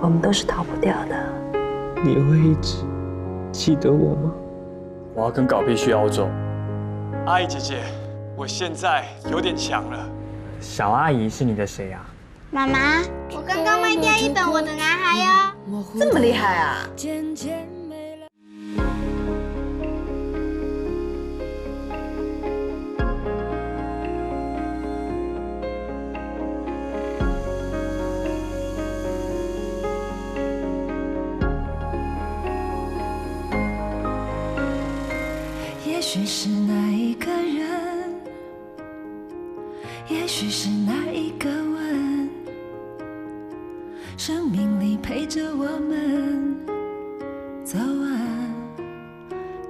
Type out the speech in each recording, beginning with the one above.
我们都是逃不掉的。你会一直记得我吗？我要跟搞必去澳洲。阿姨姐姐，我现在有点强了。小阿姨是你的谁啊？妈妈，我刚刚卖掉一本我的男孩哦。这么厉害啊！也许是那一个人，也许是那一个吻，生命里陪着我们走啊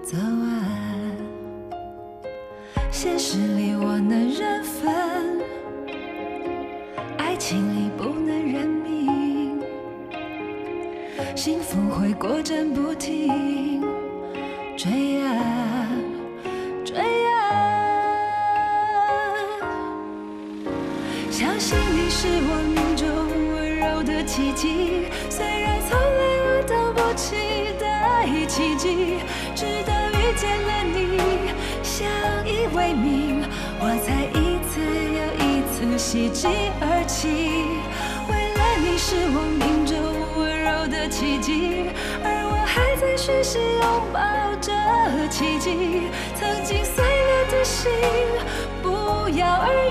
走啊。现实里我能认分，爱情里不能认命，幸福会过阵不停追啊追啊，相信你是我命中温柔的奇迹，虽然从来我都不期待奇迹，直到遇见了你，相依为命，我才一次又一次喜极而泣。为了你是我命中温柔的奇迹，而我还在学习拥抱这奇迹。曾经碎了的心，不药而愈，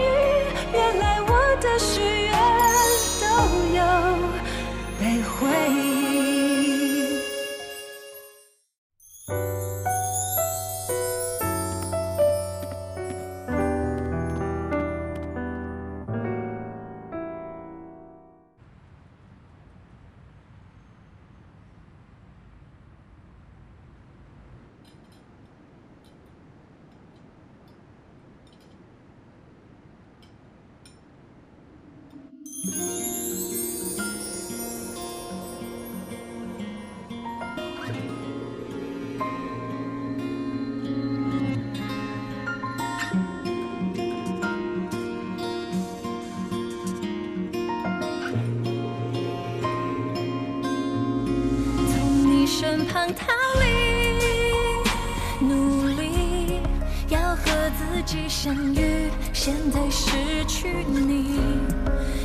原来我的许愿都有被回应。身旁逃离，努力要和自己相遇，现在失去你，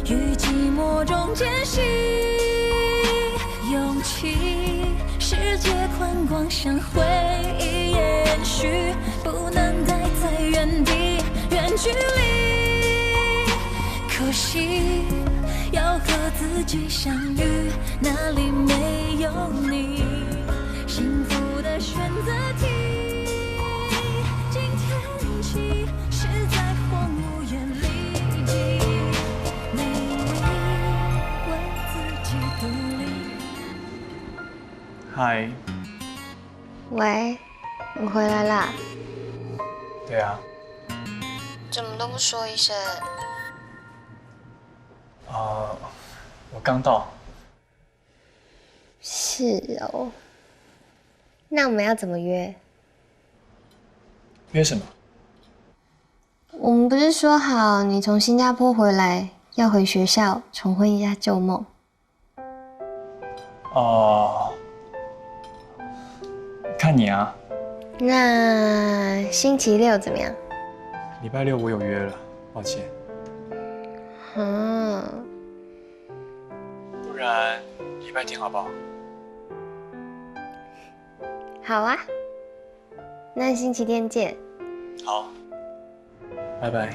于寂寞中间隙，勇气，世界宽广像回忆延续，不能待在原地，远距离，可惜要和自己相遇，哪里没有你？幸福的选择题，今天起是在荒芜园里记，美丽为自己独立。嗨。喂，你回来啦？对啊。怎么都不说一声？我刚到。是哦。那我们要怎么约？约什么？我们不是说好你从新加坡回来要回学校重温一下旧梦？哦，看你啊。那星期六怎么样？礼拜六我有约了，抱歉。不然礼拜天好不好？好啊，那星期天见。好，拜拜。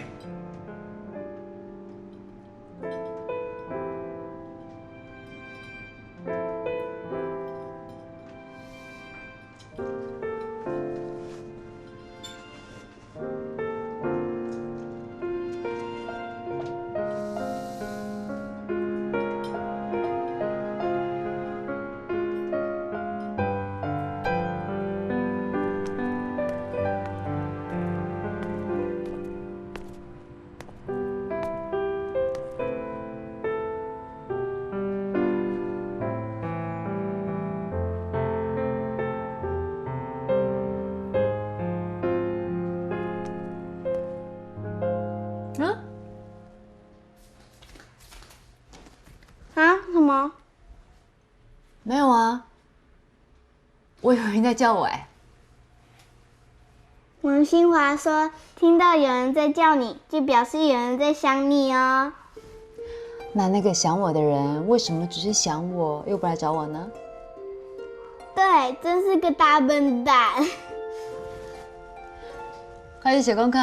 啊？什么？没有啊，我以为你在叫我哎。王新华说：“听到有人在叫你，就表示有人在想你哦。”那个想我的人为什么只是想我，又不来找我呢？对，真是个大笨蛋。快去写功课。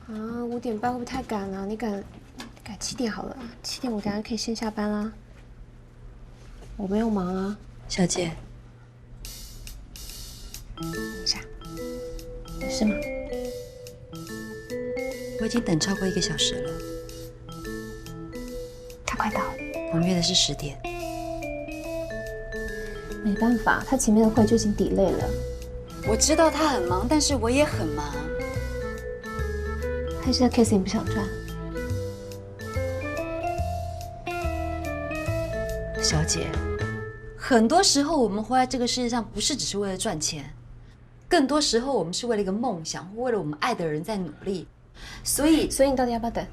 啊，5点半会不会太赶了？你改7点好了，7点我等下可以先下班啦。我没有忙啊，小姐，等一下，有事吗？我已经等超过1个小时了。他快到了。我们约的是10点。没办法，他前面的会就已经 delay 了。我知道他很忙，但是我也很忙。还是那 case 你不想赚？小姐，很多时候我们活在这个世界上，不是只是为了赚钱，更多时候我们是为了一个梦想，或为了我们爱的人在努力。所以你到底要不要等？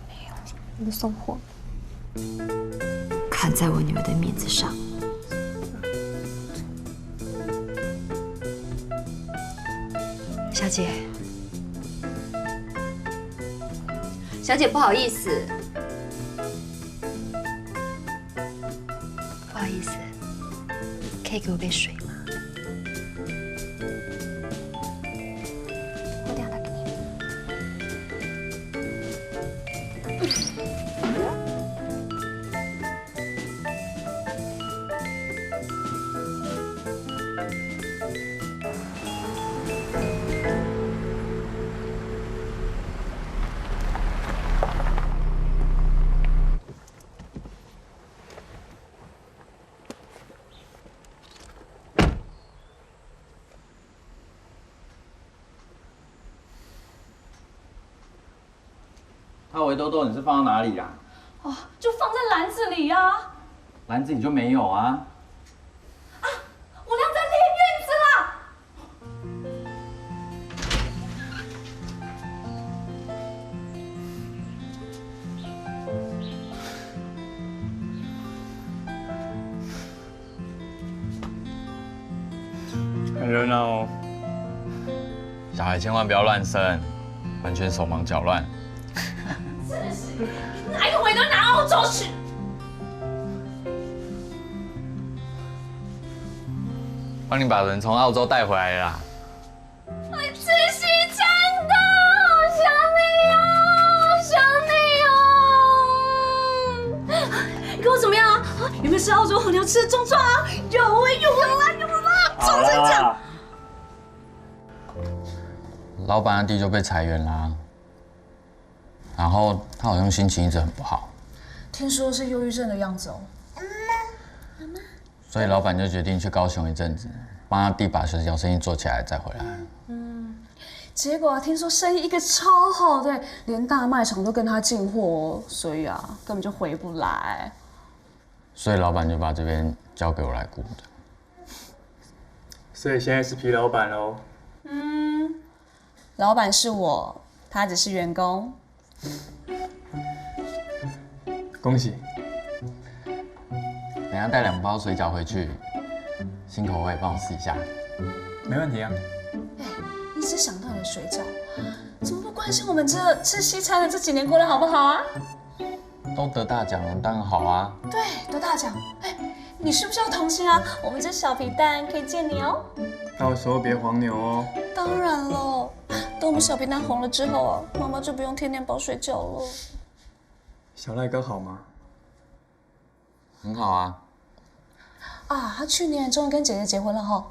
没有，你送货。看在我女儿的面子上。小姐，小姐，不好意思，不好意思，可以给我杯水吗？我等下打给你。围兜兜你是放到哪里啊？哦，就放在篮子里啊。篮子里就没有啊？啊，我晾在院子啦。很热闹哦。小孩千万不要乱生，完全手忙脚乱。真是，哪有回到拿澳洲去？帮你把人从澳洲带回来啦。哎，志熙真的，好想你哦，好想你哦。你跟我怎么样啊？有没有吃澳洲和牛吃的中壮啊？有啊，中成这样。老板的弟就被裁员啦，然后他好像心情一直很不好，听说是忧郁症的样子哦。所以老板就决定去高雄一阵子，帮他弟把小生意做起来再回来。结果啊，听说生意一个超好的，连大卖场都跟他进货，所以啊，根本就回不来。所以老板就把这边交给我来顾的。所以现在是皮老板喽。老板是我，他只是员工。恭喜。等一下带2包水饺回去，新口味帮我试一下。没问题啊。你只想到了水饺，怎么不关心我们这吃西餐的这几年过得好不好啊？都得大奖了，当然好啊。对，得大奖。你是不是要同情啊？我们这小皮蛋可以借你哦。到时候别黄牛哦。当然喽，等我们小皮蛋红了之后啊，妈妈就不用天天包水饺了。小赖哥好吗？很好啊。啊，他去年终于跟姐姐结婚了哈。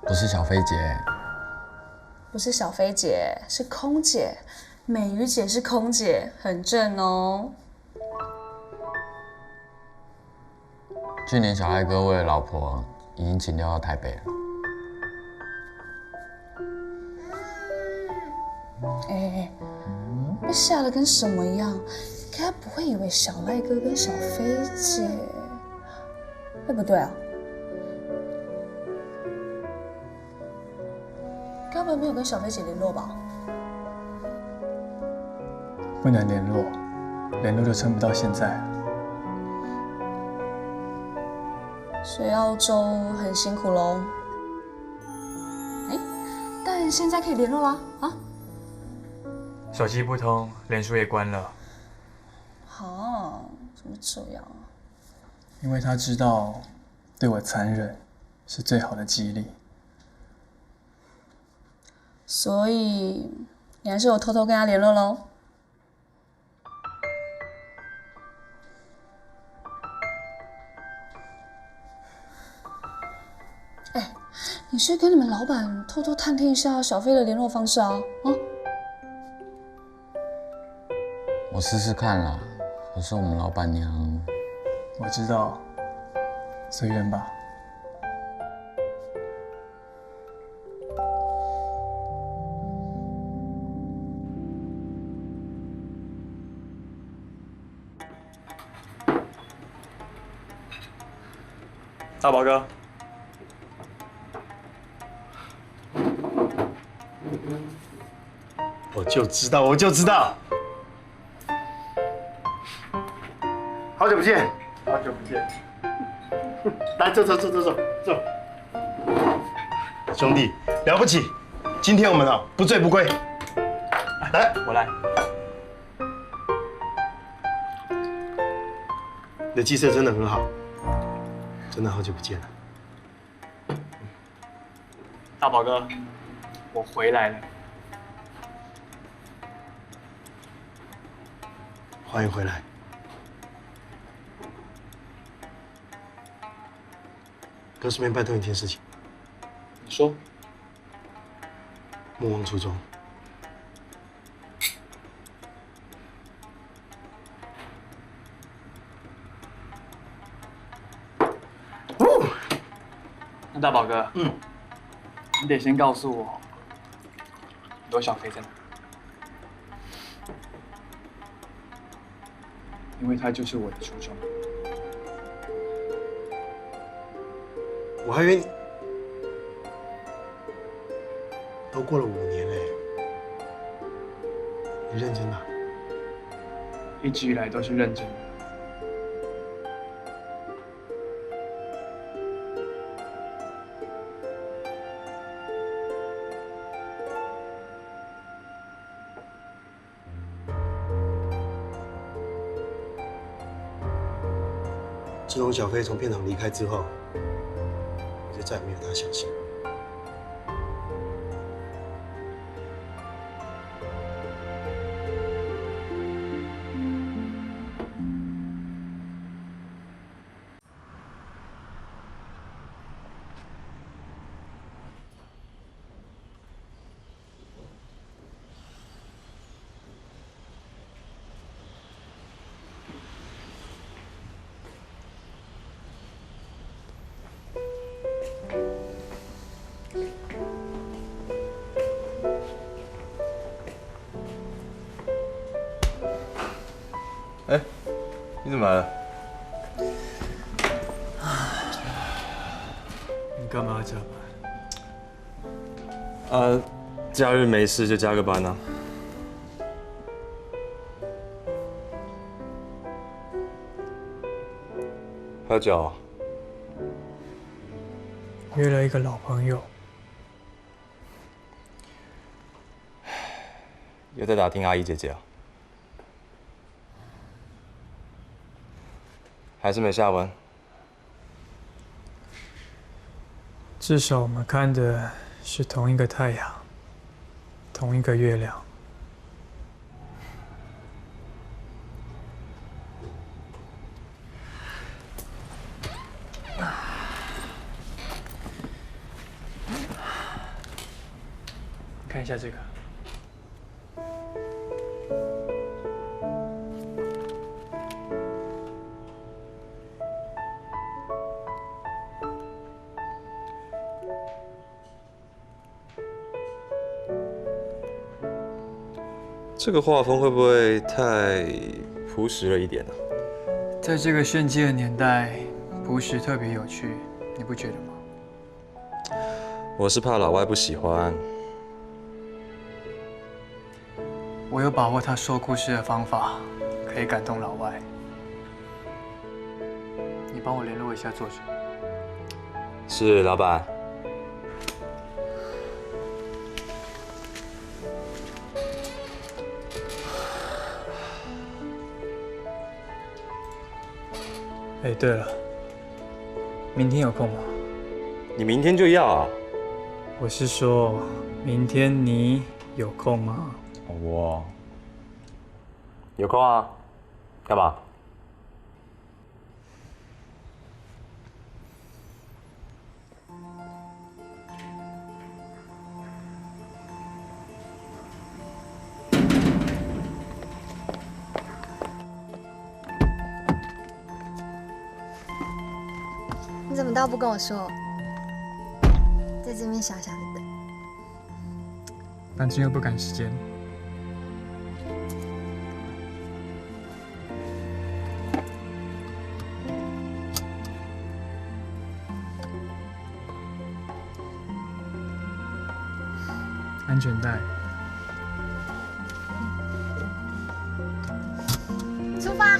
不是小飞姐，不是小飞姐，是空姐。美瑜姐是空姐，很正哦。去年小爱哥为了老婆，已经请调到台北了。哎，被吓得跟什么一样？该不会以为小赖哥跟小飞姐？会不对啊？该不会没有跟小飞姐联络吧？不能联络，联络就撑不到现在了。所以澳洲很辛苦喽。哎，但现在可以联络啦啊！手机不通，脸书也关了。啊，怎么这样啊？因为他知道对我残忍是最好的激励。所以你还是有偷偷跟他联络喽？哎，你是跟你们老板偷偷探听一下小飞的联络方式啊？啊？我试试看啦，可是我们老板娘……我知道，随缘吧。大宝哥，我就知道，我就知道。好久不见，好久不见。来，坐。兄弟，了不起！今天我们不醉不归。来，我来。你的气色真的很好，真的好久不见了。大宝哥，我回来了。欢迎回来。哥顺便拜托你一件事情。你说。莫忘初衷。那大宝哥，你得先告诉我，罗小飞在哪？因为他就是我的初衷。我还以为都过了5年嘞，你认真的？一直以来都是认真的。自从小飞从片场离开之后，我就再也没有他消息。哎，你怎么来了？你干嘛加班？假日没事就加个班啊。喝酒？约了一个老朋友。又在打听阿姨姐姐啊？还是没下文？至少我们看的是同一个太阳，同一个月亮。一下这个。这个画风会不会太朴实了一点呢？在这个炫技的年代，朴实特别有趣，你不觉得吗？我是怕老外不喜欢。我有把握他说故事的方法可以感动老外。你帮我联络一下作者。是老板。哎，对了，明天有空吗？你明天就要啊？我是说，明天你有空吗？我有空啊，干嘛？你怎么倒不跟我说？在这边傻傻的等。但今又不赶时间。安全带。出发。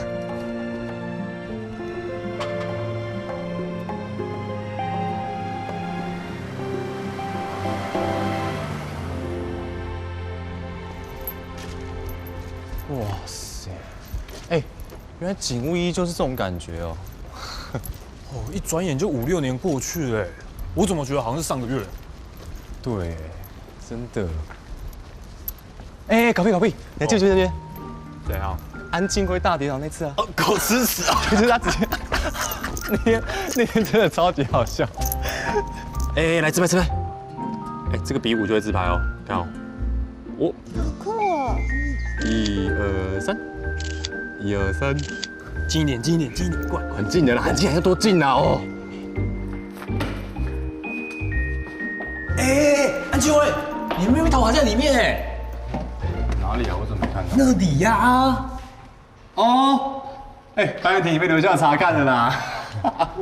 哇塞，哎，原来警务一就是这种感觉哦。哦，一转眼就5、6年过去了，我怎么觉得好像是上个月？对，真的。哎，搞屁，你还记不记得那边？怎样？安庆辉大跌倒那次啊？哦，狗吃屎啊！就是他直接，那天真的超级好笑。哎，来自拍。哎，这个比5就会自拍哦，看哦。我。酷哦。1、2、3，1、2、3，近一点，过来，很近的啦，很近，要多近啊哦！哎，安庆辉，你妹妹头还在里面哎。哪里啊？我怎么没看到？那里呀。哦，哎，班员庭被留校查看了啦。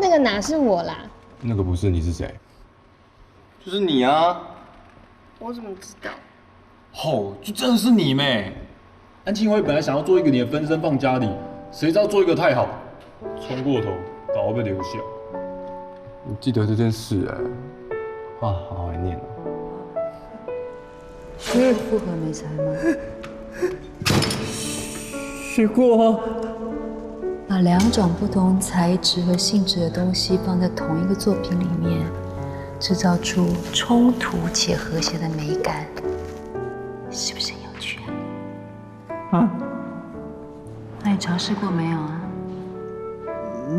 那个哪是我啦？那个不是，你是谁？就是你啊！我怎么知道？哦，就真的是你妹！安庆辉本来想要做一个你的分身放家里，谁知道做一个太好，冲过头，倒被留下。你记得这件事哎？哇，好怀念哦。学有复合美材吗？学过。把2种不同材质和性质的东西放在同一个作品里面，制造出冲突且和谐的美感，是不是很有趣啊？啊？那你尝试过没有啊？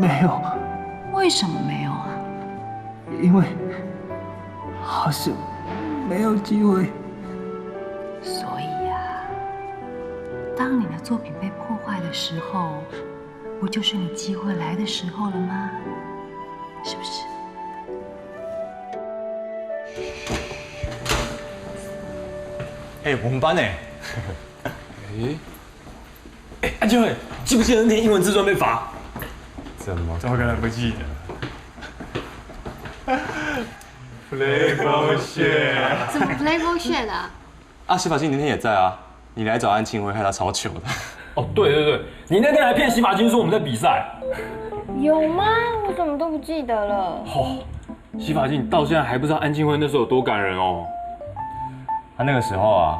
没有。为什么没有啊？因为好像没有机会。所以啊，当你的作品被破坏的时候，不就是你机会来的时候了吗？是不是？哎，我们班哎。哎，安庆辉，记不记得那天英文自传被罚？怎么可能不记得？Play bullshit。怎么 play bullshit 啊？啊，洗发精那天也在啊，你来找安庆辉，害他超糗的。哦，对，你那天还骗洗发精说我们在比赛。有吗？我怎么都不记得了。哦，洗发精到现在还不知道安庆辉那时候有多感人哦。他那个时候啊，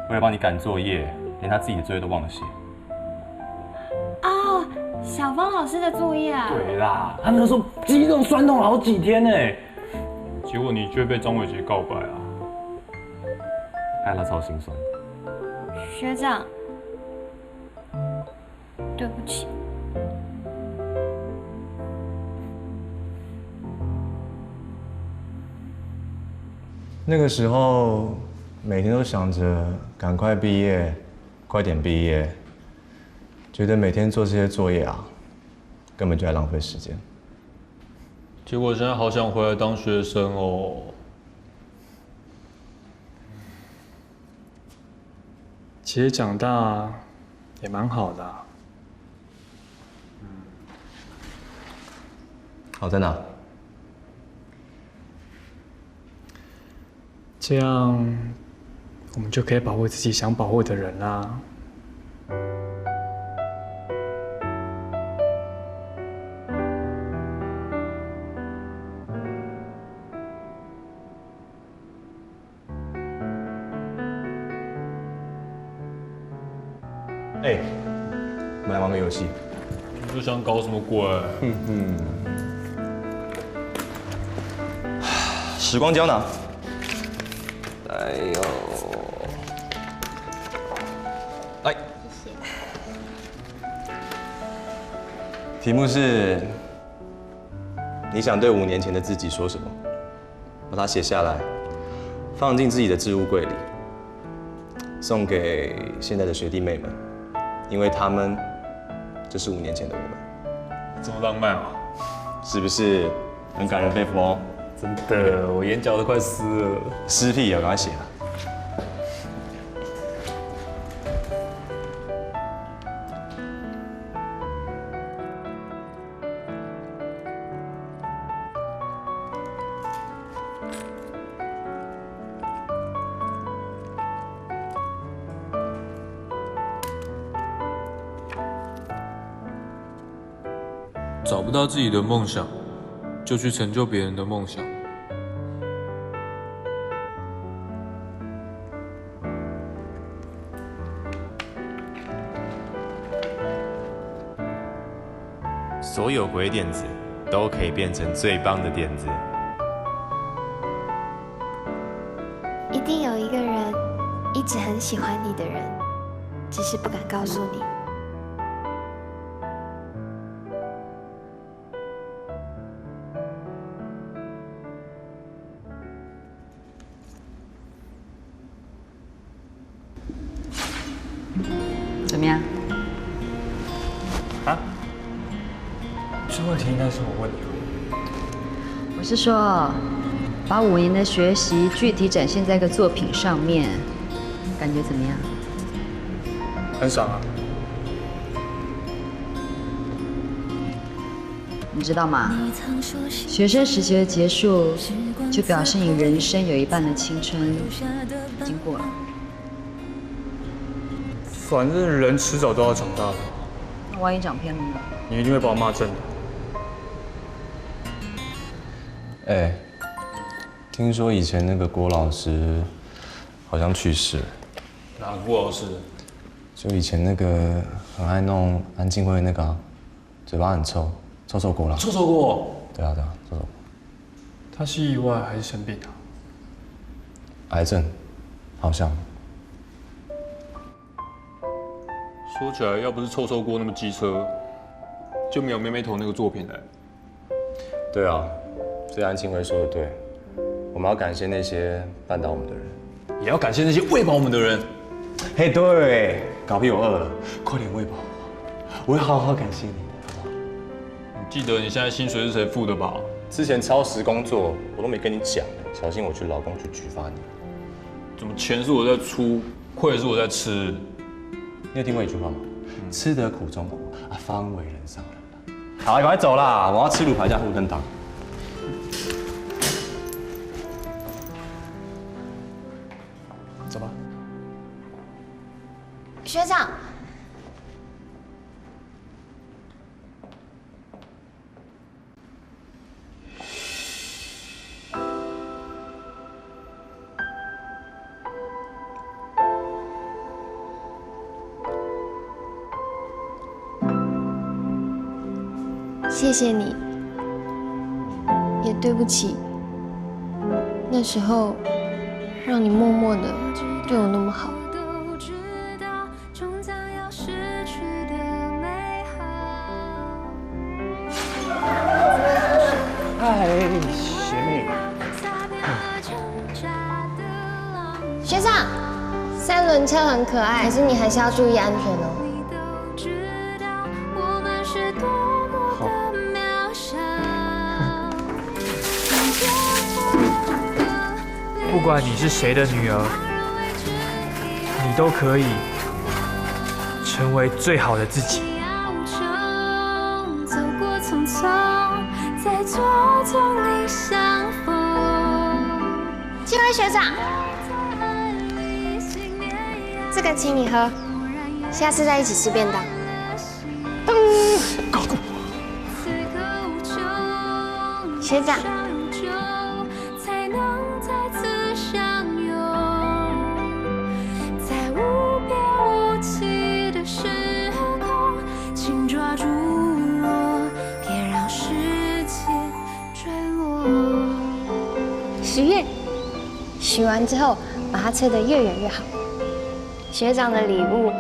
为了帮你赶作业，连他自己的作业都忘了写。哦，小芳老师的作业啊。对啦，他那时候肌肉酸痛了好几天呢，结果你却被张伟杰告白啊，害他超心酸。学长，对不起。那个时候，每天都想着赶快毕业，快点毕业，觉得每天做这些作业啊，根本就在浪费时间。结果现在好想回来当学生哦。其实长大也蛮好的啊。好在哪？这样我们就可以保护自己想保护的人啦。哎，我们来玩个游戏。你不想搞什么鬼？时光胶囊。哎呦，来，谢谢。题目是：你想对5年前的自己说什么？把它写下来，放进自己的置物柜里，送给现在的学弟妹们，因为他们就是5年前的我们。这么浪漫啊！是不是很感人肺腑哦？真的，我眼角都快湿了。湿屁啊，赶快写啊！找不到自己的梦想，就去成就别人的梦想。所有鬼点子都可以变成最棒的点子。一定有一个人一直很喜欢你的人，只是不敢告诉你。怎么样？啊？这问题应该是我问的。我是说，把5年的学习具体展现在一个作品上面，感觉怎么样？很爽啊！你知道吗？学生时期的结束，就表示你人生有一半的青春已经过了。反正人迟早都要长大的。那万一长偏了呢？你一定会把我骂正的。哎，听说以前那个郭老师好像去世了。哪个郭老师？就以前那个很爱弄安静会那个、啊，嘴巴很臭，臭臭郭啦。臭臭郭？对啊对啊，臭臭郭。他是意外还是生病啊？癌症，好像。说起来，要不是臭臭锅那么机车，就没有妹妹头那个作品了。对啊，所以安庆辉说的对，我们要感谢那些绊倒我们的人，也要感谢那些喂饱我们的人。嘿，对，搞屁我饿了，快点喂饱我，我会好好感谢你，好不好？你记得你现在薪水是谁付的吧？之前超时工作我都没跟你讲，小心我去劳工局举发你。怎么钱是我在出，亏是我在吃？你有听过一句话吗？吃得苦中苦啊，方为人上人。好，赶快走啦！我要吃卤排加胡灯汤。走吧。学长，谢谢你，也对不起，那时候让你默默的对我那么好。嗨，学妹。学长。轮车很可爱，可是你还是要注意安全哦。不管你是谁的女儿，你都可以成为最好的自己。走过匆匆，在错综里相逢。金辉学长，这个请你喝，下次再一起吃便当。学长。许愿，许完之后把它吹得越远越好。学长的礼物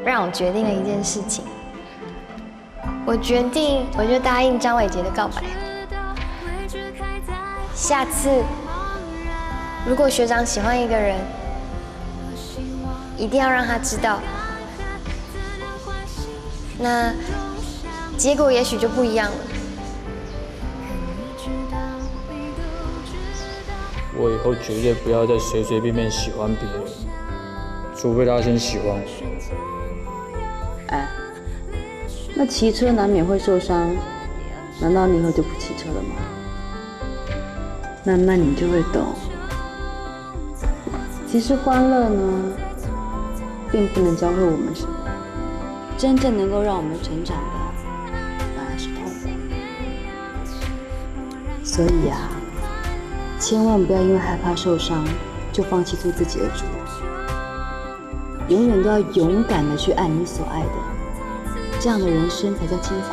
让我决定了一件事情，我决定我就答应张伟杰的告白。下次如果学长喜欢一个人，一定要让他知道，那结果也许就不一样了。我以后绝对不要再随随便便喜欢别人，除非他先喜欢我。哎，那骑车难免会受伤，难道你以后就不骑车了吗？慢慢你就会懂，其实欢乐呢，并不能教会我们什么，真正能够让我们成长的，反而是痛苦。所以呀，千万不要因为害怕受伤，就放弃做自己的主。永远都要勇敢的去爱你所爱的，这样的人生才叫精彩。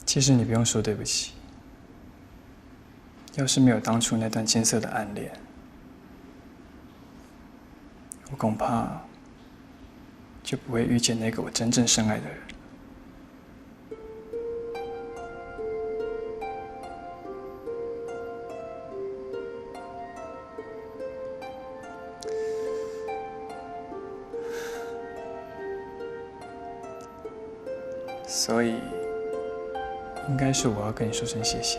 其实你不用说对不起，要是没有当初那段艰涩的暗恋，我恐怕就不会遇见那个我真正深爱的人。所以，应该是我要跟你说声谢谢。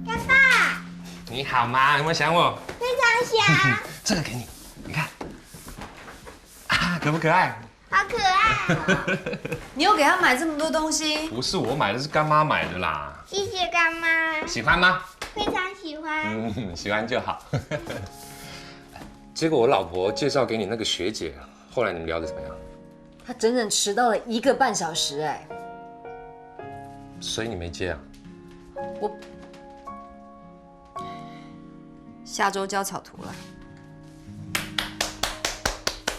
干爸，你好吗？有没有想我？非常想。这个给你，你看，啊，可不可爱？好可爱哦！你又给他买这么多东西？不是我买的，是干妈买的啦。谢谢干妈。喜欢吗？非常喜欢。喜欢就好。结果我老婆介绍给你那个学姐，后来你们聊得怎么样？他整整迟到了1个半小时，哎。所以你没接啊？我下周交草图了。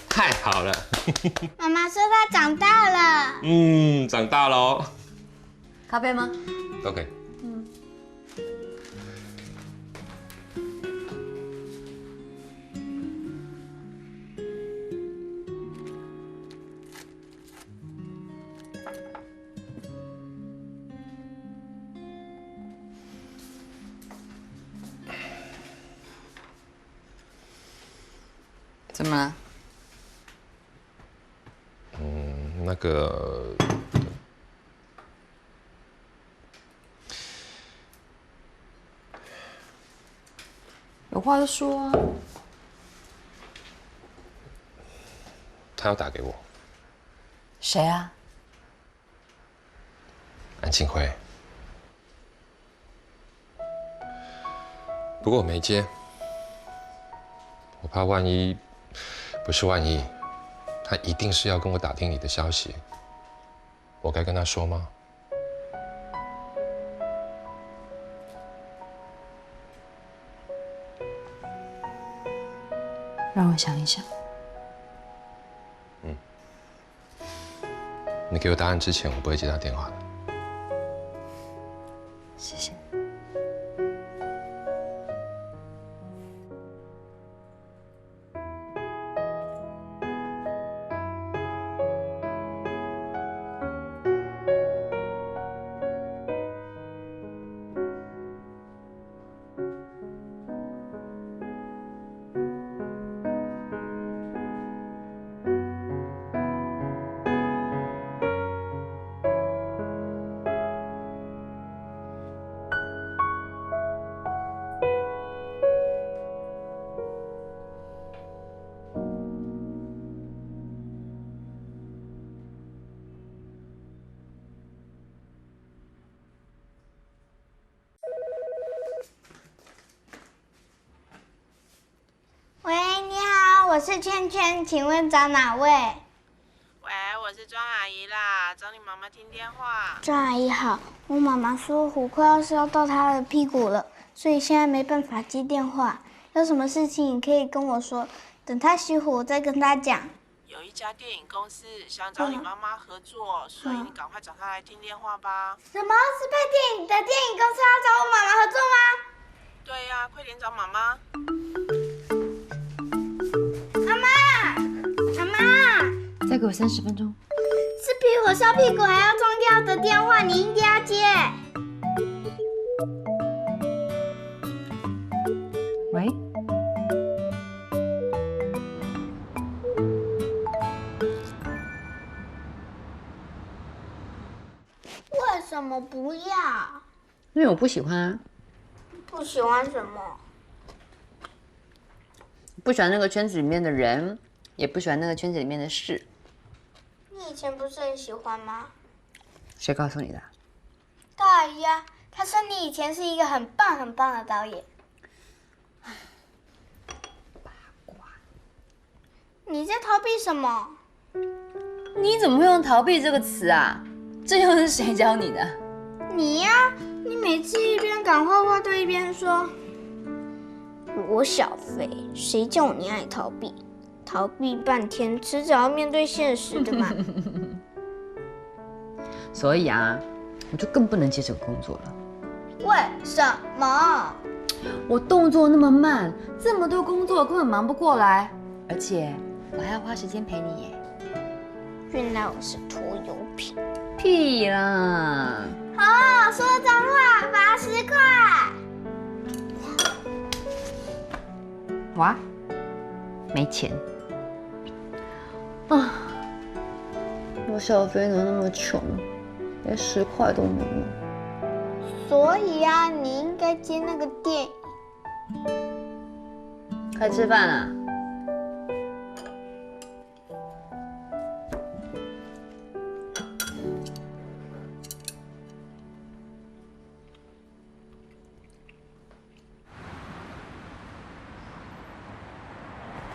太好了。妈妈说她长大了。长大喽。咖啡吗？都可以。怎么了？那个，有话就说啊。他他要打给我。谁啊？安庆辉。不过我没接，我怕万一，不是万一，他一定是要跟我打听你的消息。我该跟他说吗？让我想一想。你给我答案之前，我不会接他电话的。谢谢。喂，你好，我是圈圈，请问找哪位？喂，我是庄阿姨啦，找你妈妈听电话。庄阿姨好，我妈妈说火快要烧到她的屁股了，所以现在没办法接电话。有什么事情你可以跟我说，等她熄火我再跟她讲。有一家电影公司想找你妈妈合作，所以你赶快找她来听电话吧。什么？是拍电影的电影公司要找我妈妈合作吗？对呀，快点找妈妈。妈妈，妈妈，再给我30分钟。是比我烧屁股还要重要的电话，你一定要接。喂。为什么不要？因为我不喜欢啊。不喜欢什么？不喜欢那个圈子里面的人，也不喜欢那个圈子里面的事。你以前不是很喜欢吗？谁告诉你的？大姨啊，她说你以前是一个很棒很棒的导演。八卦。你在逃避什么？你怎么会用逃避这个词啊？这又是谁教你的？你呀，你每次一边赶画画都一边说。罗小飞，谁叫你爱逃避？逃避半天，迟早要面对现实的嘛。所以啊，我就更不能接这个工作了。为什么？我动作那么慢，这么多工作根本忙不过来，而且我还要花时间陪你耶。原来我是拖油瓶。屁啦！好，说脏话罚10块。哇，没钱啊！我小飞能那么穷，连10块都没有。所以啊，你应该接那个电影。快吃饭了。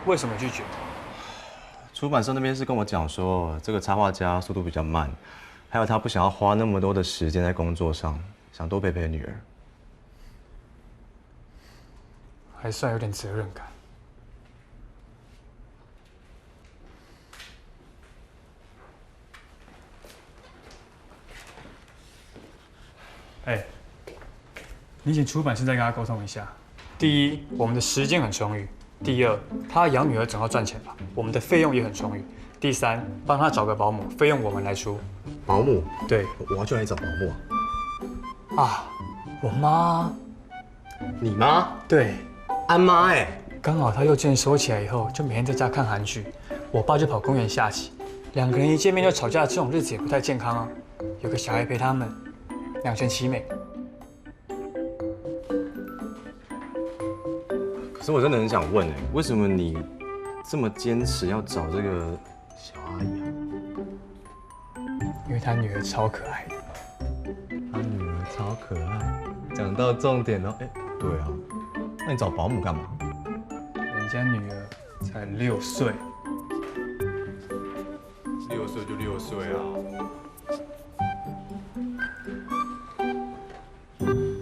为什么拒绝？出版社那边是跟我讲说，这个插画家速度比较慢，还有他不想要花那么多的时间在工作上，想多陪陪女儿。还算有点责任感。哎，你请出版社再跟他沟通一下。第一，我们的时间很充裕；第二，他养女儿总要赚钱吧，我们的费用也很充裕；第三，帮他找个保姆，费用我们来出。保姆？对，我要去哪里找保姆啊？啊，我妈。你妈？对，安妈哎。刚好她幼稚园收起来以后，就每天在家看韩剧，我爸就跑公园下棋，两个人一见面就吵架，这种日子也不太健康啊。有个小孩陪他们，两全其美。可是我真的很想问哎，为什么你这么坚持要找这个小阿姨啊，因为他女儿超可爱的。他女儿超可爱，讲到重点了。哎，对啊，那你找保姆干嘛？人家女儿才6岁。 6岁就6岁啊！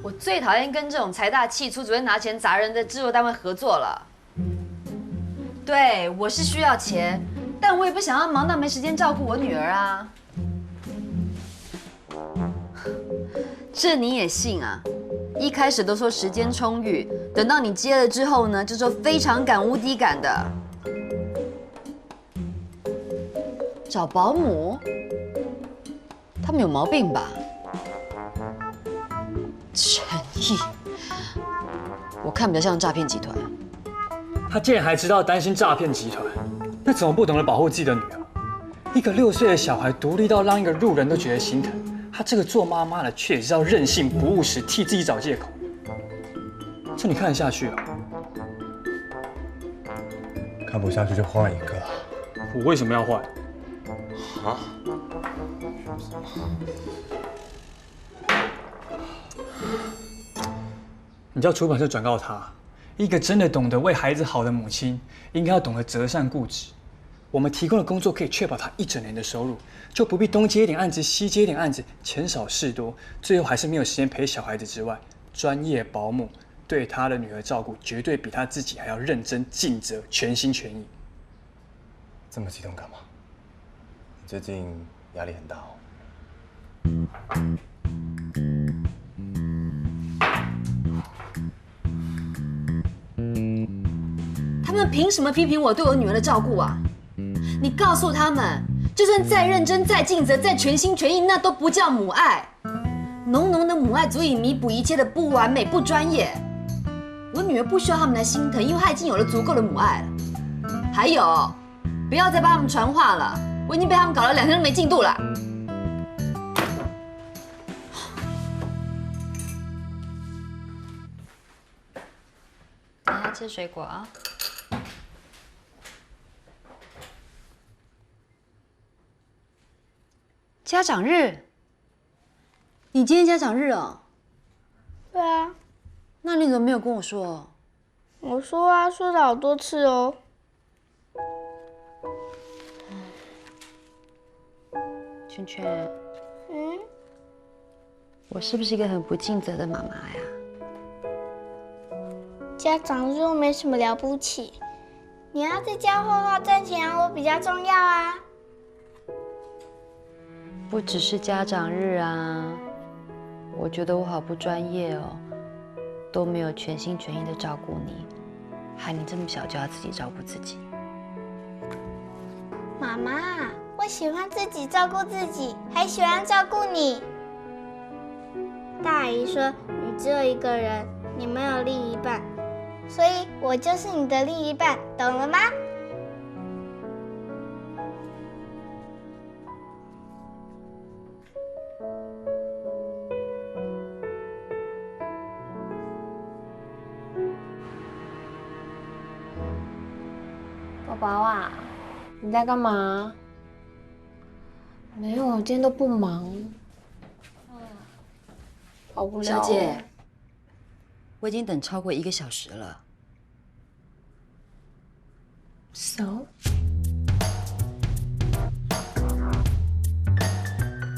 我最讨厌跟这种财大气粗、只会拿钱砸人的制作单位合作了。对，我是需要钱，但我也不想要忙到没时间照顾我女儿啊。这你也信啊？一开始都说时间充裕，等到你接了之后呢，就说非常赶、无敌赶的。 找保姆？他们有毛病吧？诚意，我看比较像诈骗集团。他竟然还知道担心诈骗集团，那怎么不懂得保护自己的女儿？一个6岁的小孩独立到让一个路人都觉得心疼，他这个做妈妈的却也知道任性不务实，替自己找借口。这你看得下去啊？看不下去就换一个。我为什么要换？ 啊？你叫出版社转告他，一个真的懂得为孩子好的母亲，应该要懂得择善固执。我们提供的工作可以确保他1整年的收入，就不必东接一点案子，西接一点案子，钱少事多，最后还是没有时间陪小孩子之外，专业保姆对他的女儿照顾，绝对比他自己还要认真尽责，全心全意。这么激动干嘛？ 最近压力很大哦。他们凭什么批评我对我女儿的照顾啊？你告诉他们，就算再认真、再尽责、再全心全意，那都不叫母爱。浓浓的母爱足以弥补一切的不完美、不专业。我女儿不需要他们来心疼，因为她已经有了足够的母爱了。还有，不要再帮他们传话了。 我已经被他们搞了2天都没进度了。等一下吃水果啊！家长日，你今天家长日哦？对啊。那你怎么没有跟我说？我说啊，说了好多次哦。 圈圈，我是不是一个很不尽责的妈妈呀？家长日又没什么了不起，你要在家画画赚钱啊，我比较重要啊。不只是家长日啊，我觉得我好不专业哦，都没有全心全意的照顾你，害你这么小就要自己照顾自己。妈妈。 我喜欢自己照顾自己，还喜欢照顾你。大阿姨说你只有一个人，你没有另一半，所以我就是你的另一半，懂了吗？宝宝啊，你在干嘛？ 没有，我今天都不忙。好无聊。小姐，我已经等超过1个小时了。So？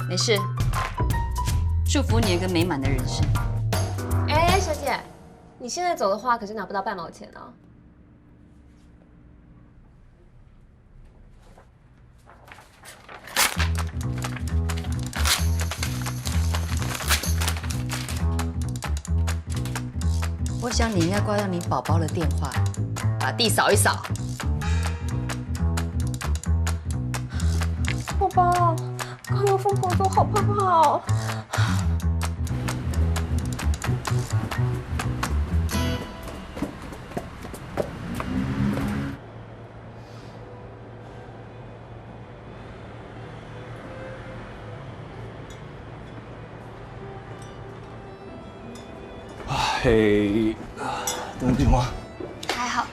没事，祝福你有一个美满的人生。哎，小姐，你现在走的话，可是拿不到半毛钱哦。 我想你应该挂掉你宝宝的电话，把地扫一扫。宝宝，刚有疯婆做，好怕怕哦。嘿，能顶吗？还好。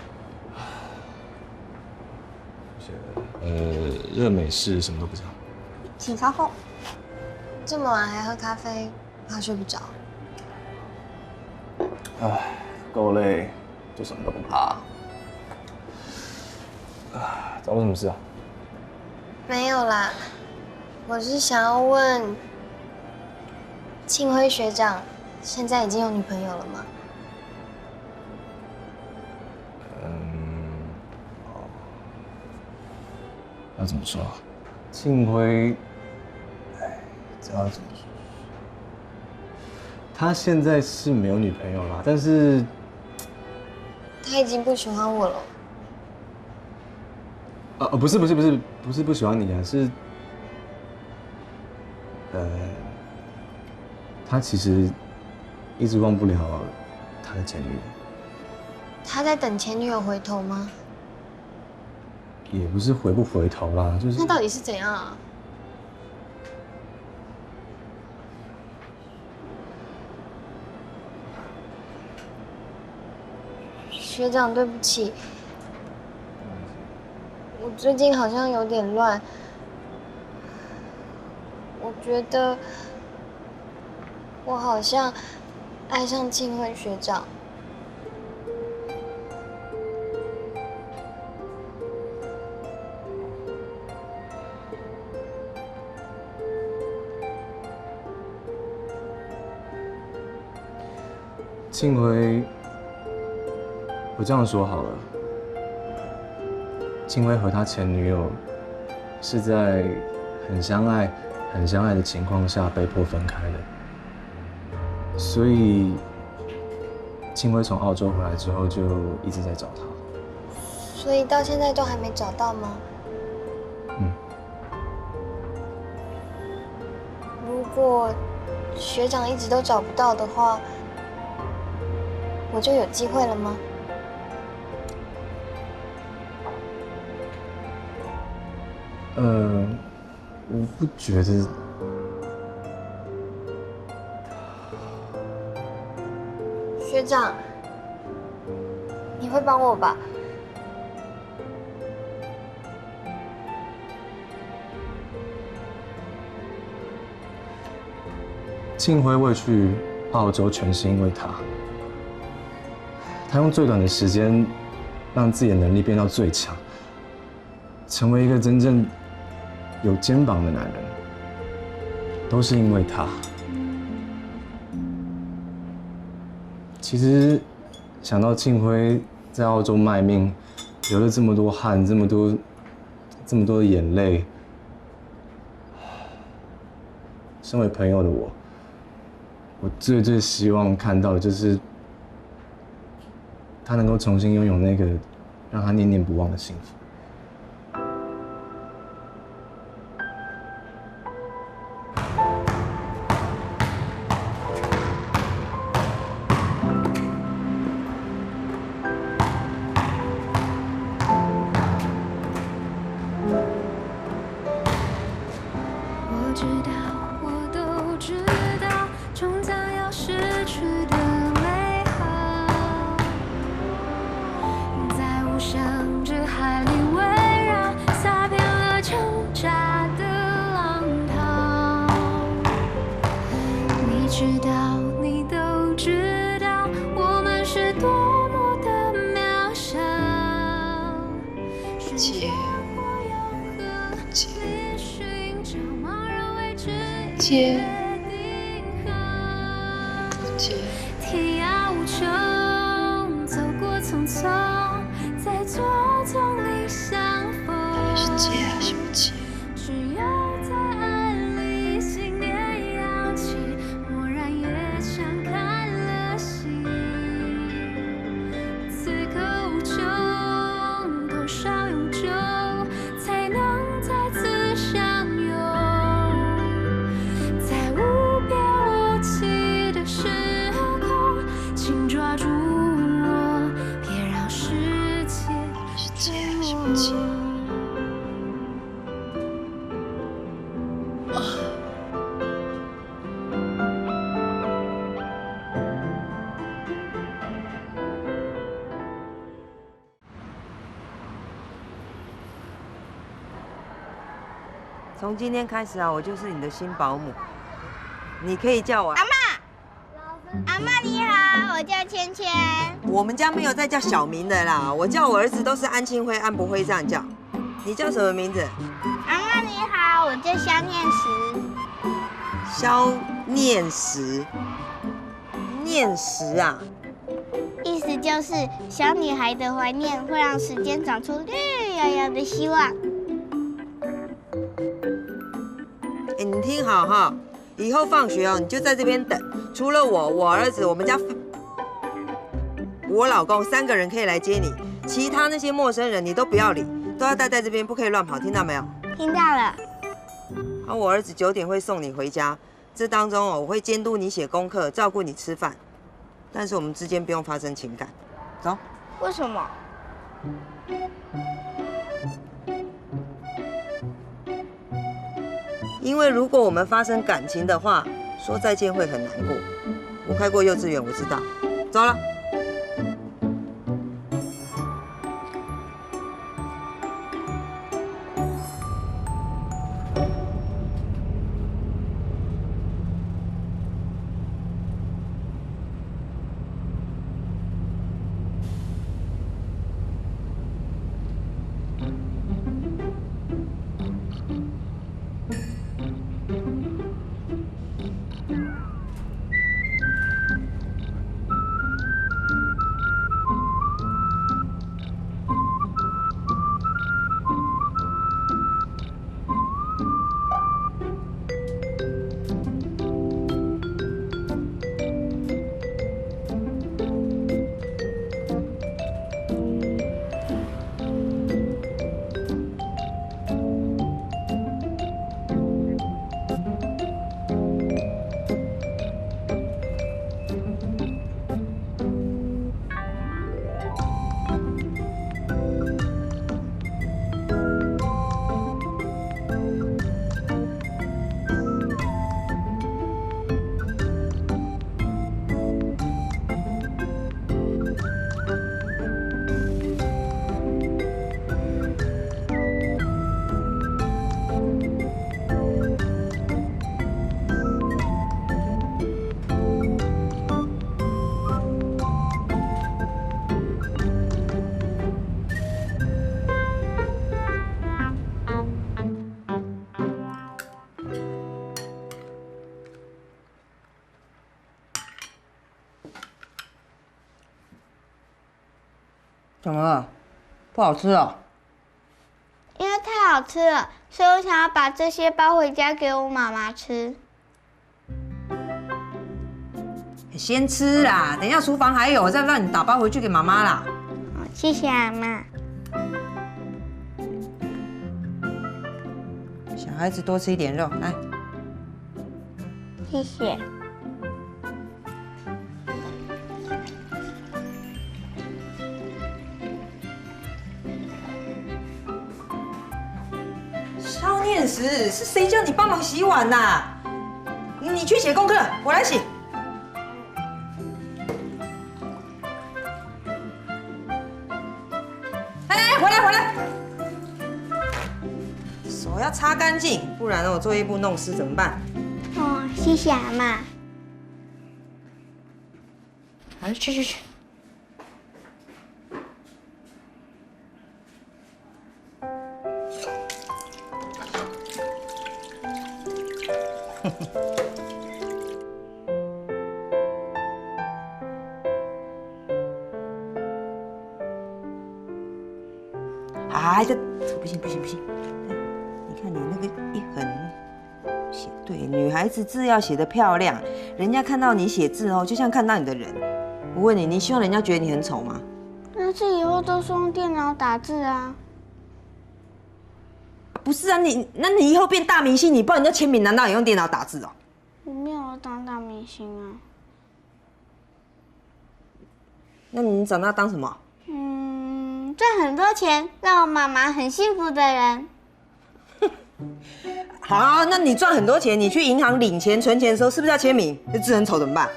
热了美式，什么都不知道。请稍后。这么晚还喝咖啡，怕睡不着。唉，够累，就什么都不怕。找我什么事啊？没有啦，我是想要问，庆辉学长现在已经有女朋友了吗？要怎么说？庆辉，这要怎么说？他现在是没有女朋友啦，但是他已经不喜欢我了。不是不喜欢你啊，是他其实一直忘不了他的前女友。他在等前女友回头吗？也不是回不回头啦，就是那到底是怎样啊？学长，对不起，我最近好像有点乱。我觉得我好像爱上庆辉学长。庆辉，我这样说好了，庆辉和他前女友是在很相爱的情况下被迫分开的，所以庆辉从澳洲回来之后就一直在找他。所以到现在都还没找到吗？嗯。如果学长一直都找不到的话，我就有机会了吗？我不觉得。学长，你会帮我吧？庆辉会去澳洲，全是因为他。他用最短的时间，让自己的能力变到最强，成为一个真正有肩膀的男人，都是因为他。其实想到庆辉在澳洲卖命，流了这么多汗，这么多的眼泪，身为朋友的我最希望看到的就是他能够重新拥有那个让他念念不忘的幸福。我知道，我都知道，终将要失去的美好，在无声之海里围绕，洒遍了挣扎的浪涛。你知道，你都知道，我们是多么的渺小。姐，天涯无穷，走过匆匆，在错综里相逢。到底是姐还是不姐？只有在爱里，信念扬起，蓦然也像开了心。此刻无穷，多少永久，才能再次相拥。在从今天开始啊，我就是你的新保姆，你可以叫我阿嬷。阿嬷你好，我叫芊芊。我们家没有再叫小名的啦，我叫我儿子都是安庆辉、安博辉这样叫。你叫什么名字？阿嬷你好，我叫萧念石。萧念石，念石啊？意思就是小女孩的怀念会让时间长出绿油油的希望。哎，你听好哈，以后放学哦，你就在这边等。除了我儿子，我们家我老公3个人可以来接你，其他那些陌生人你都不要理，都要待在这边，不可以乱跑，听到没有？听到了。好，我儿子9点会送你回家，这当中哦，我会监督你写功课，照顾你吃饭，但是我们之间不用发生情感。走。为什么？因为如果我们发生感情的话，说再见会很难过。我开过幼稚园，我知道。走了。怎么了？不好吃哦？因为太好吃了，所以我想要把这些包回家给我妈妈吃。先吃啦，等一下厨房还有，我再让你打包回去给妈妈啦。谢谢阿嬷。小孩子多吃一点肉，来。谢谢。萧念石，是谁叫你帮忙洗碗呐？你去写功课，我来洗。哎，回来！手要擦干净，不然我作业簿弄湿怎么办？哦，谢谢阿嬷。好，去。哎，这不行！你看你那个一横写对，女孩子字要写得漂亮，人家看到你写字哦，就像看到你的人。我问你，你希望人家觉得你很丑吗？但是以后都是用电脑打字啊。不是啊，那你以后变大明星，你帮人家签名，难道也用电脑打字哦？我没有要当大明星啊。那你长大当什么？赚很多钱，让我妈妈很幸福的人。好啊，那你赚很多钱，你去银行领钱、存钱的时候，是不是要签名？这字很丑怎么办？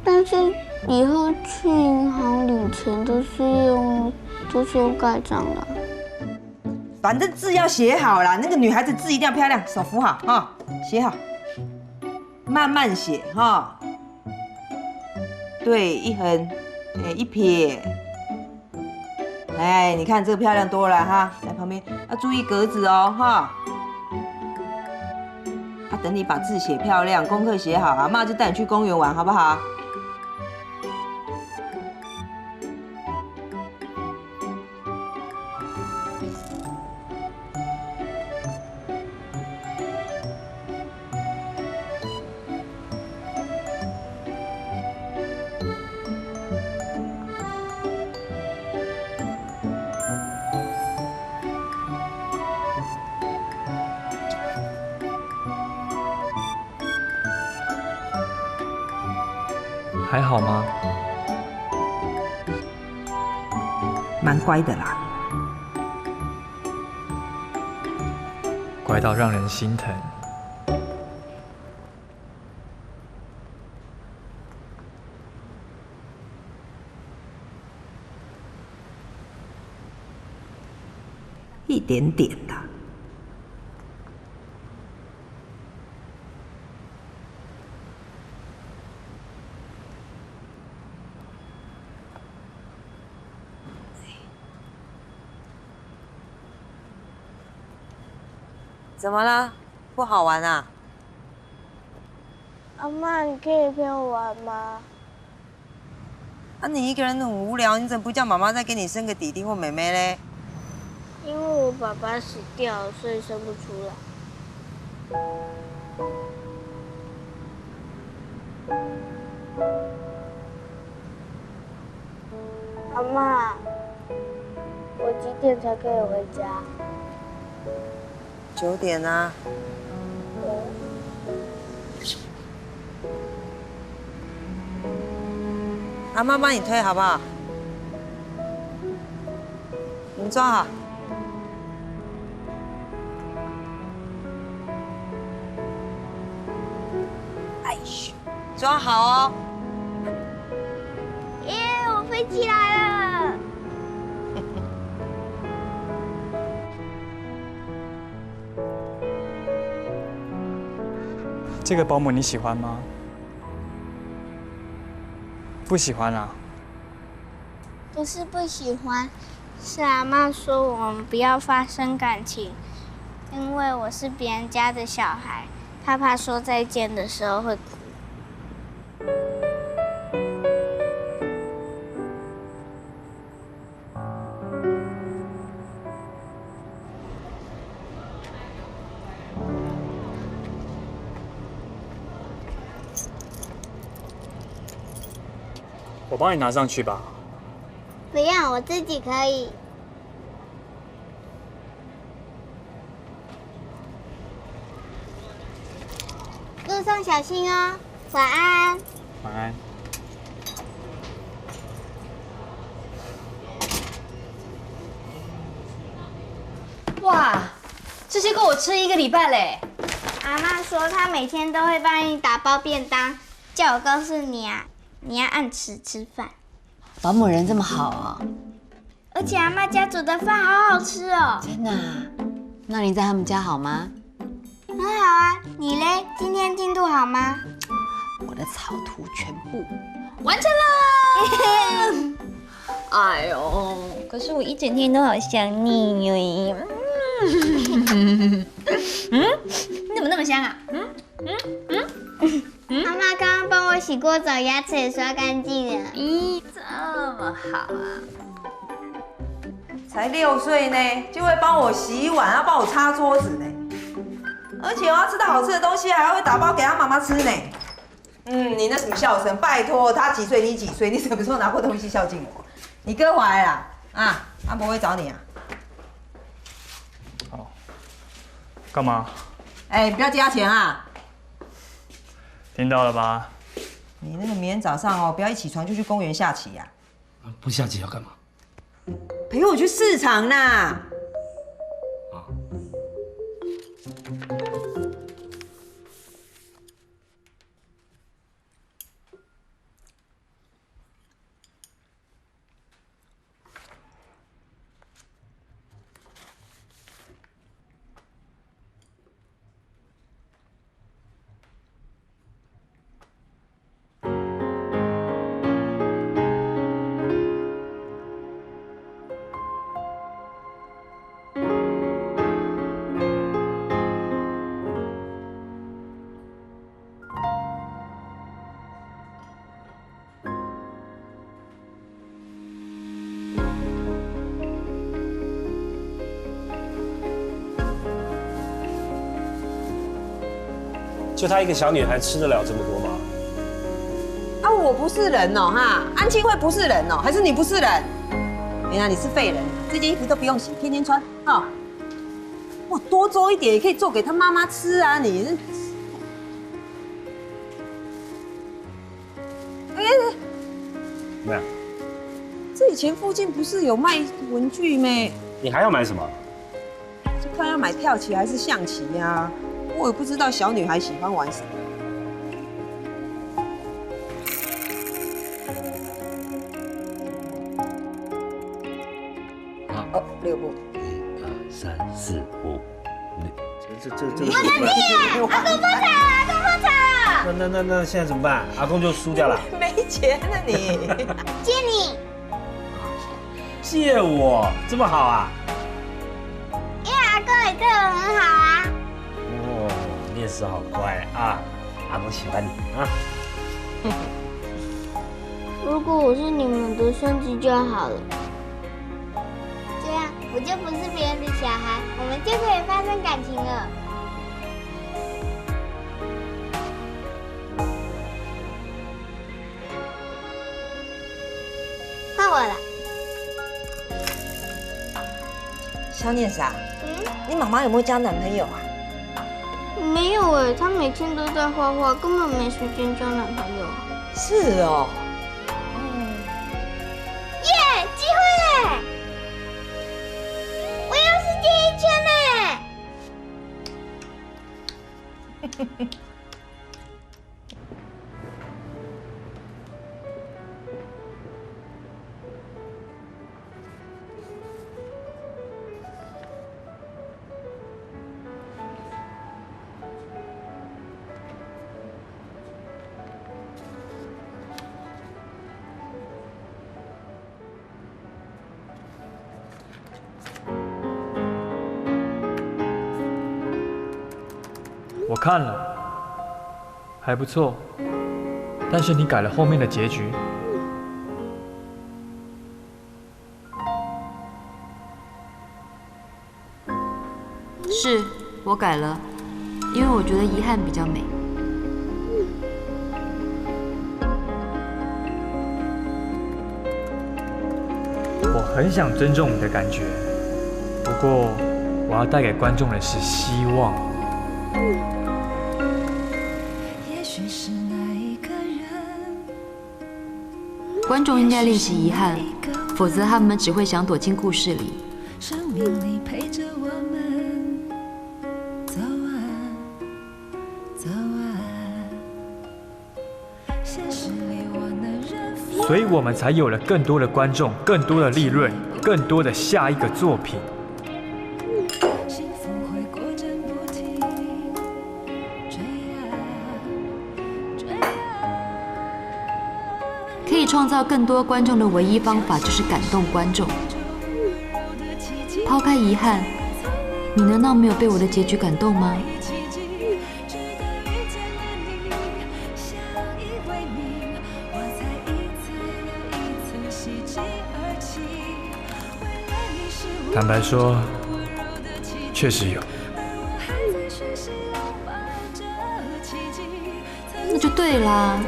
但是以后去银行领钱都是用盖章的。反正字要写好啦，那个女孩子字一定要漂亮，手扶好哈，写好，慢慢写哈。对，一横，一撇。哎，你看这个漂亮多了哈，来旁边要注意格子哦哈。等你把字写漂亮，功课写好，阿嬷就带你去公园玩，好不好？还好吗？蛮乖的啦，乖到让人心疼。一点点啦。怎么了？不好玩啊？阿嬷，你可以陪我玩吗？啊，你一个人很无聊，你怎么不叫妈妈再给你生个弟弟或妹妹嘞？因为我爸爸死掉了，所以生不出来。阿嬷，我几点才可以回家9点啊。阿妈帮你推好不好？你抓好。哎咻，抓好哦。耶，我飞起来了！这个保姆你喜欢吗？不喜欢啊？不是不喜欢，是阿嬷说我们不要发生感情，因为我是别人家的小孩，她怕说再见的时候会哭。我帮你拿上去吧。不要，我自己可以。路上小心哦，晚安。晚安。哇，这些够我吃1个礼拜嘞！阿嬷说她每天都会帮你打包便当，叫我告诉你啊，你要按时吃饭。保姆人这么好啊！而且阿嬷家煮的饭好好吃哦。真的啊？那你在他们家好吗？很好啊，你嘞？今天进度好吗？我的草图全部完成了。哎呦，可是我一整天都好想你哟。你怎么那么香啊？妈妈刚刚帮我洗过澡，牙齿也刷干净了。咦，这么好啊！才6岁呢，就会帮我洗碗，要帮我擦桌子呢。而且我要吃到好吃的东西，还会打包给他妈妈吃呢。你那什么笑声？拜托，他几岁你几岁？你什么时候拿过东西孝敬我？你哥回来了啊？阿伯会找你啊？哦。干嘛？哎，不要加钱啊！听到了吧？你那个明天早上哦，不要一起床就去公园下棋呀。不下棋要干嘛？陪我去市场啦。就她一个小女孩吃得了这么多吗？啊，我不是人哦，哈，安庆会不是人哦，还是你不是人？原来你是废人，这件衣服都不用洗，天天穿啊。我多做一点也可以做给他妈妈吃啊，你。怎么样？这以前附近不是有卖文具咩？你还要买什么？就看要买跳棋还是象棋呀？我也不知道小女孩喜欢玩什么。哦，6步。1、2、3、4、5。这。我的地，阿公破产了，阿公破产了。那现在怎么办？阿公就输掉了。没钱了你。借你。借我？这么好啊？因为阿公也对我很好啊。哦，练识好乖啊，阿公喜欢你啊。如果我是你们的孙子就好了，这样我就不是别人的小孩，我们就可以发生感情了。换我了。小念啥？你妈妈有没有交男朋友啊？没有哎，她每天都在画画，根本没时间交男朋友。是哦。耶，机会耶！我又是第1圈嘞！我看了，还不错，但是你改了后面的结局。是我改了，因为我觉得遗憾比较美。我很想尊重你的感觉，不过我要带给观众的是希望。也许是那一个人，观众应该练习遗憾，否则他们只会想躲进故事里。生命里陪着我们走啊走啊，现实里我能认服。所以我们才有了更多的观众，更多的利润，更多的下一个作品。幸福会过阵不停，追啊追啊。可以创造更多观众的唯一方法就是感動觀眾。抛开遗憾，你难道没有被我的结局感动吗？坦白说，确实有。那就对啦。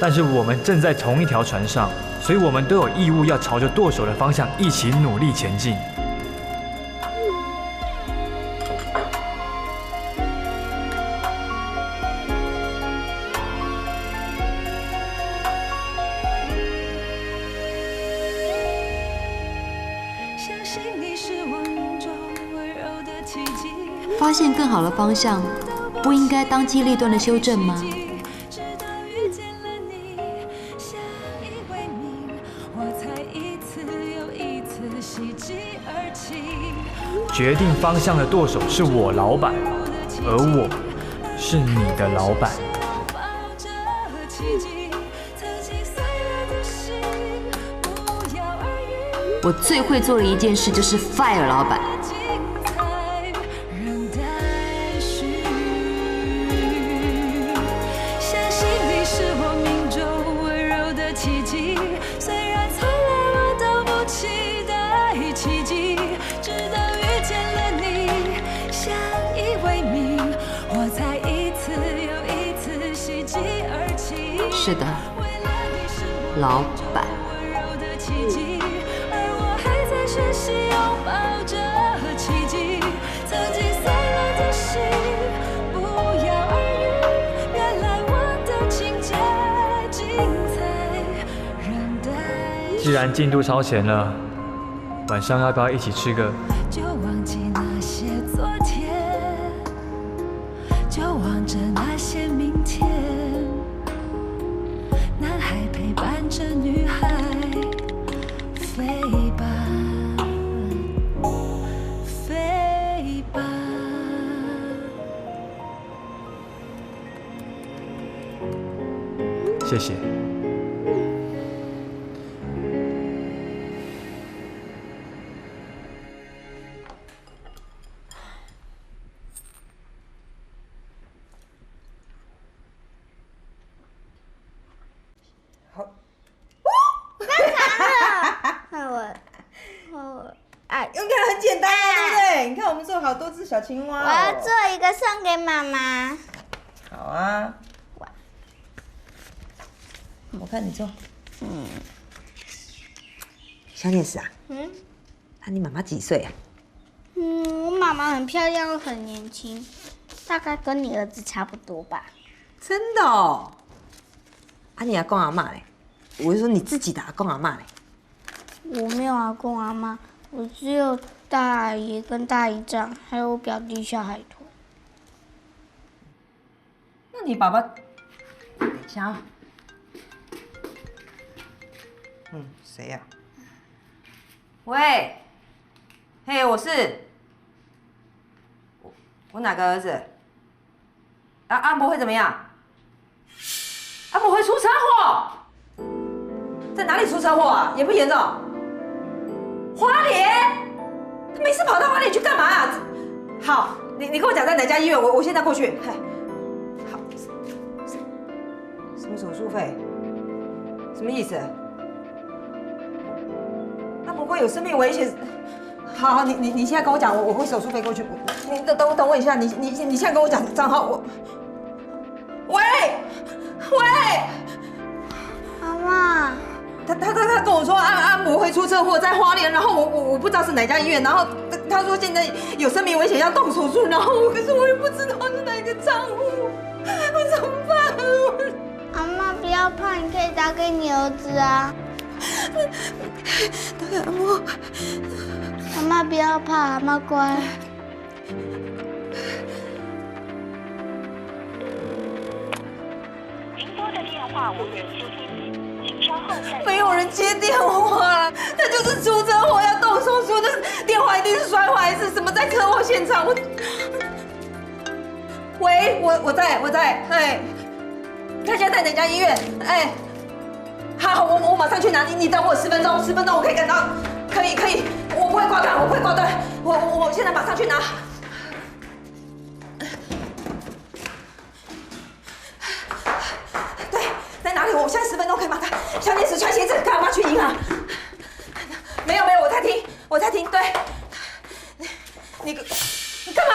但是我们正在同一条船上，所以我们都有义务要朝着舵手的方向一起努力前进。发现更好的方向，不应该当机立断的修正吗？决定方向的舵手是我老板，而我是你的老板。我最会做的一件事就是 fire 老板。相信你是我命中温柔的奇迹，虽然是的，老板。学习拥抱着奇迹，曾经碎了的心不药而愈。原来我的情节精彩，让待。既然进度超前了，晚上要不要一起吃个？就忘记那些昨天，就望着那些明天。男孩陪伴着女孩，飞吧。谢谢。应该很简单啊，对不对？你看我们做好多只小青蛙。我要做一个送给妈妈。好啊。我看你做。小念石啊。那你妈妈几岁啊？我妈妈很漂亮，又很年轻，大概跟你儿子差不多吧。真的哦。啊，你阿公阿嬷嘞？我是说你自己的阿公阿嬷嘞。我没有阿公阿嬷，我只有大阿姨跟大姨丈，还有我表弟小海豚。那你爸爸？等一下啊。谁呀？喂，嘿，我是。我哪个儿子？阿伯会怎么样？阿伯会出车祸？在哪里出车祸啊？严不严重？花莲？他没事跑到花莲去干嘛啊？好，你跟我讲在哪家医院，我现在过去。好，什么手术费？什么意思？他不会有生命危险？好，你现在跟我讲，我会手术费过去。你等我一下，你现在跟我讲账号，喂，妈妈。他跟我说阿伯会出车祸在花莲，然后我不知道是哪家医院，然后他说现在有生命危险要动手术，然后可是我也不知道是哪个账户，我怎么办？阿妈不要怕，你可以打给你儿子啊。打给阿嬷。阿妈不要怕，阿妈乖。您拨的电话无人接听，请稍后再。没有人接电话，他就是出车祸要动手术，那电话一定是摔坏还是什么，在车祸现场。喂，我在，哎，他现在在哪家医院？哎，好，我马上去拿，你等我10分钟我可以赶到，可以，我不会挂断，我现在马上去拿。对，在哪里？我现在10分钟可以马上。小念石穿鞋子，干嘛去银行？没有，我在听，对。你干嘛？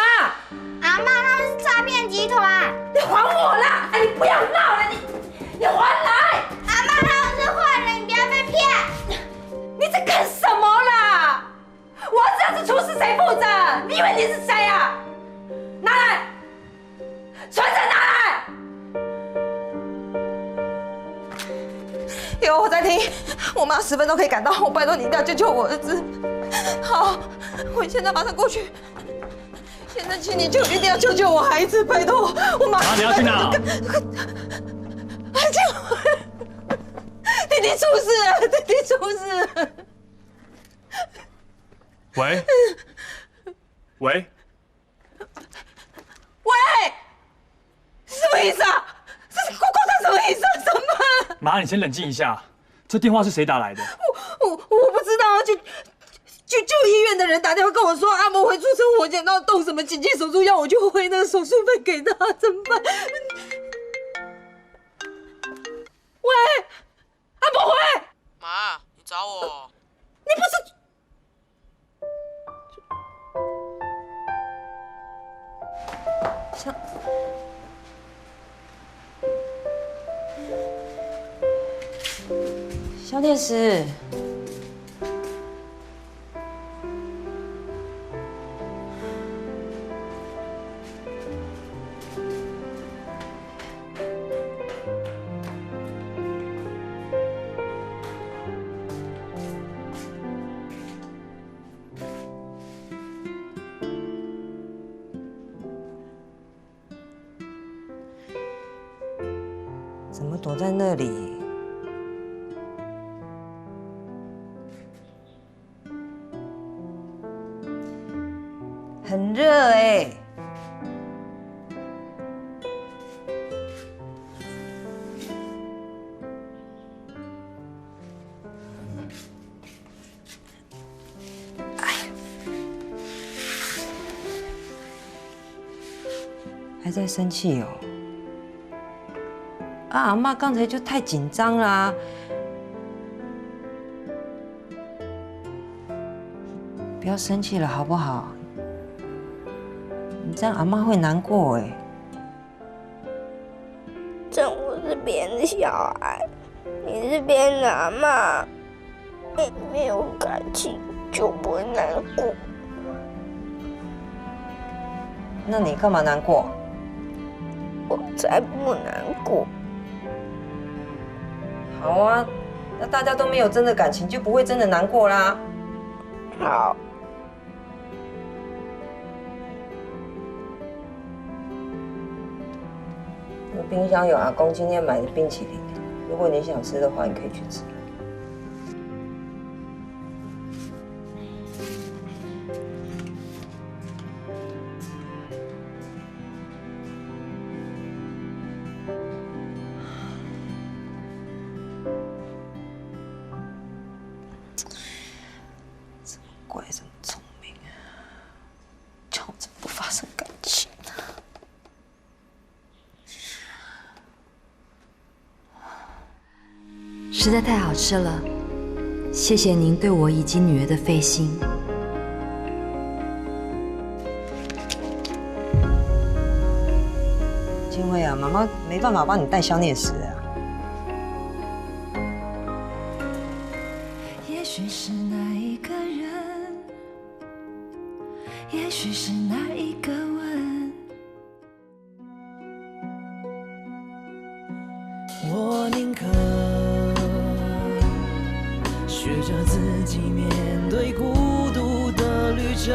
阿妈，他们是诈骗集团。你还我啦！哎，你不要闹了，你还来！阿妈，他们是坏人，你不要被骗。你在干什么啦？我这样子出事谁负责？你以为你是谁啊？拿来，存折拿来。有，我在听。我妈10分钟可以赶到，我拜托你一定要救我儿子。好，我现在马上过去。现在请你一定要救我孩子，拜托！我马上。你要去哪？弟弟出事了！喂，什么意思啊？这是挂他什么意思啊？怎么办？妈，你先冷静一下。这电话是谁打来的？我不知道啊，就医院的人打电话跟我说阿嬷会出车祸，然后动什么紧急手术，要我去汇那个手术费给他，怎么办？喂，阿嬷会。妈，你找我。你不是。小天使，怎么躲在那里？很热哎。还在生气哦？啊，阿嬷刚才就太紧张啦。不要生气了，好不好？你这样阿嬷会难过哎。正我是别人的小孩，你是别人的阿嬷，没有感情就不会难过。那你干嘛难过？我才不难过。好啊，那大家都没有真的感情，就不会真的难过啦。好。我冰箱有阿公今天买的冰淇淋，如果你想吃的话，你可以去吃。这么乖，这么聪明，叫我怎么不发生感情呢？实在太好吃了，谢谢您对我以及女儿的费心。金惠啊，妈妈没办法帮你带消念石啊。也许是那一个人，也许是那一个吻，我宁可学着自己面对孤独的旅程，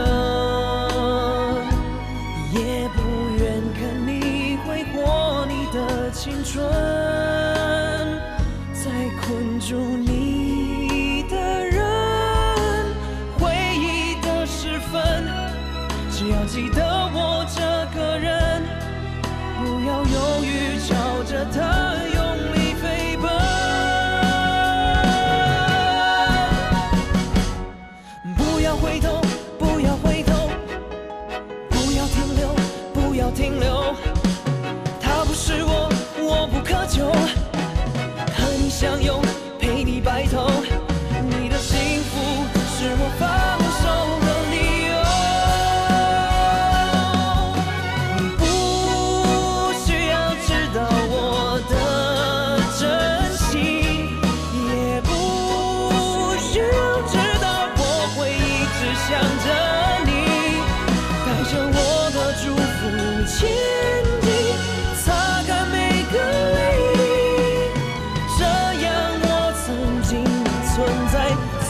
也不愿看你挥霍你的青春，再困住你的人，回忆的时分，只要记得我这个人，不要犹豫，朝着他用力飞奔。不要回头，不要回头，不要停留，不要停留。他不是我，我不苛求，和你相拥，陪你白头。你的幸福是我放手的理由。你不需要知道我的真心，也不需要知道我会一直想着你，带着我的祝福前进，擦干每个泪滴，这样我曾经存在才